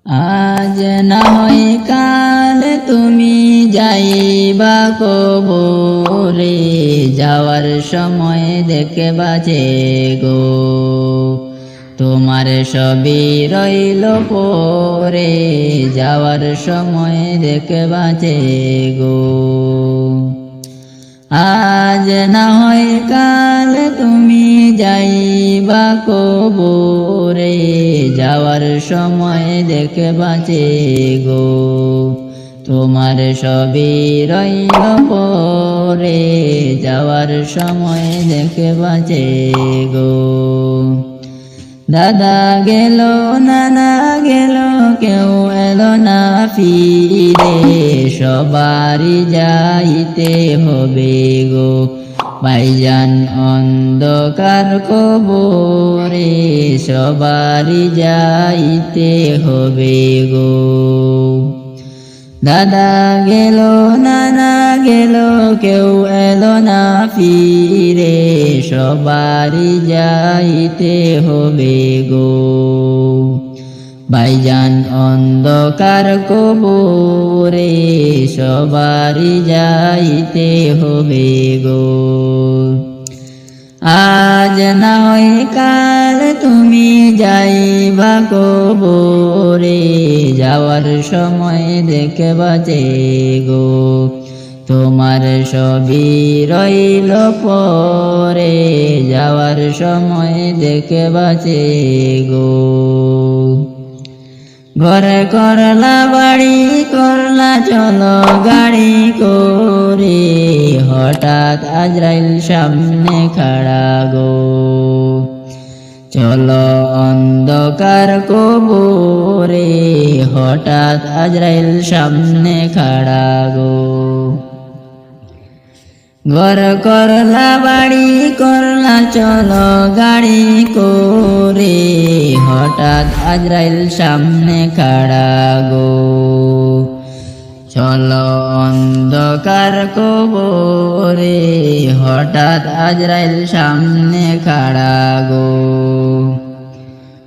আজ না হয় কাল তুমি যাইবা কবরে, যাওয়ার সময় দেখবা যে গো তোমার সবই রইল পরে, যাওয়ার সময় দেখবা যে গো। আজ না হয় কাল তুমি যাইবা কবরে, যাওয়ার সময় দেখবা যে গো তোমার সবই রইল পরে, যাওয়ার সময় দেখবা যে গো। দাদা গেল নানা গেল কেউ এলো না ফিরে, সবারই যাইতে হবে গো ভাইজান অন্ধকার কবরে, সবারই যাইতে হবে গো। দাদা গেল নানা গেল কেউ এলো না ফিরে, সবারই যাইতে হবে গো ভাইজান অন্ধকার কবরে, সবারই যাইতে হবে গো। আজ না হয় কাল তুমি যাইবা কবরে, যাওয়ার সময় দেখবা যে গো তোমার সবই রইল পরে, যাওয়ার সময় দেখবা যে গো। ঘরে করলা বাড়ি করলা চলো গাড়ি করে, হঠাৎ আজরাইল সামনে খাড়া গো চলো অন্ধকার কবরে, হঠাৎ আজরাইল সামনে খাড়া গো। ঘর করলা বাড়ি করলা চলো গাড়ি করে, হঠাৎ আজরাইল সামনে খাড়া গো চলো অন্ধকার কবরে, হঠাৎ আজরাইল সামনে খাড়া গো।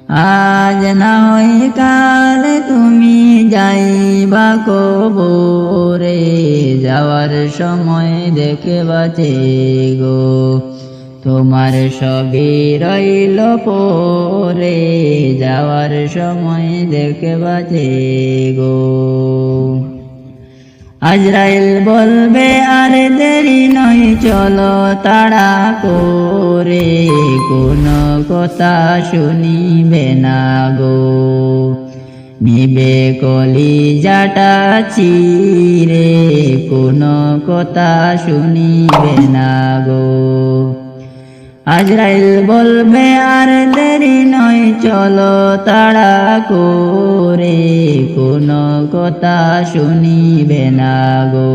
আজ না হয় কাল তুমি যাইবা কবরে, যাওয়ার সময় দেখবা যে গো তোমার সবই রইল পরে, যাওয়ার সময় দেখবা যে গো। আজরাইল বলবে আর দেরি নয় চলো তাড়া করে, কোনো কথা শুনিবে না গো নিবে কলিজাটা চিরে, কোনো কথা শুনিবে না গো। আজরাইল বলবে আর দেরি নয় চলো তাড়া করে, কোনো কথা শুনিবে না গো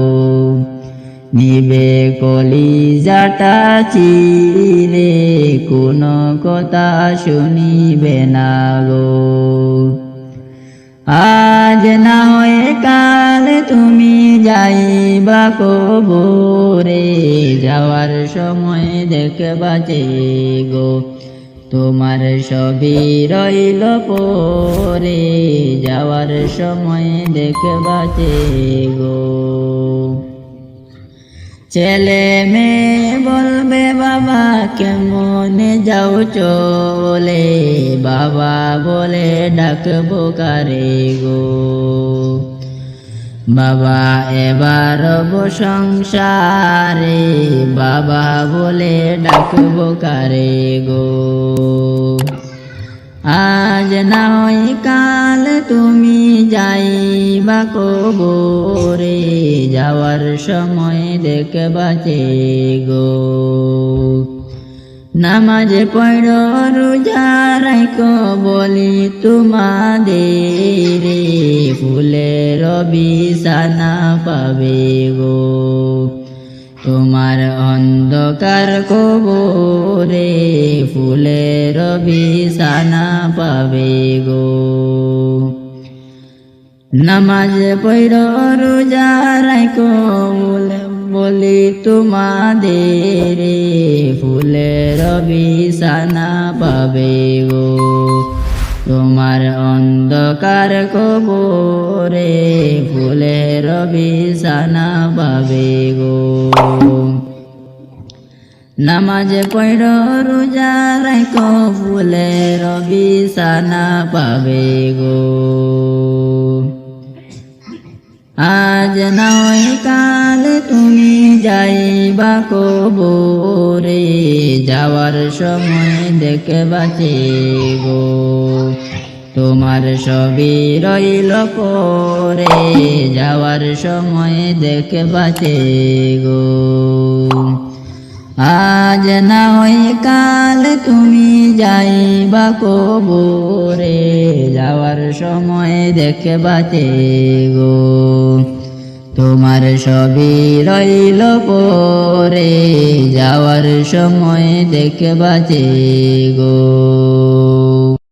নিবে কলিজাটা চিরে, কোনো কথা শুনিবে না গো। আজ না হয় কাল তুমি যাইবা কবরে, যাওয়ার সময় দেখবা যে গো তোমার সবই রইল পরে, যাওয়ার সময় দেখবা যে গো। ছেলে মেয়ে বলবে বাবা কেমনে যাও চলে, বাবা বলে ডাকবো কারে গো বাবা এবার সংসারে, বাবা বলে ডাকবো কারে গো। আজ না হয় কাল তুমি যাইবা কবরে, যাওয়ার সময় দেখবা যে গো নামাজ পড়ো রোজা রাখো বলি তোমাদের, ফুলের বিছানা পাবে গো তোমার অন্ধকার কবরে, ফুলের বিছানা পাবে গো। নামাজ পড়ো রোজা রাখো বলি তোমাদের, ফুলের বিছানা পাবে গো তোমার অন্ধকার কবরে ফুলের বিছানা পাবে গো। নামাজ পড় রোজা রাখো ফুলের বিছানা পাবে গো। আজ নয় কাল তুমি যাইবা কবরে, যাওয়ার সময় দেখবাছে গো। তোমার সবই রইল পরে, যাওয়ার সময় দেখবাছে গো। আজ না হয় কাল তুমি যাইবা কবরে, যাওয়ার সময় দেখবাছে গো। তোমার সবই রইল পরে, যাওয়ার সময় দেখবাছে গো।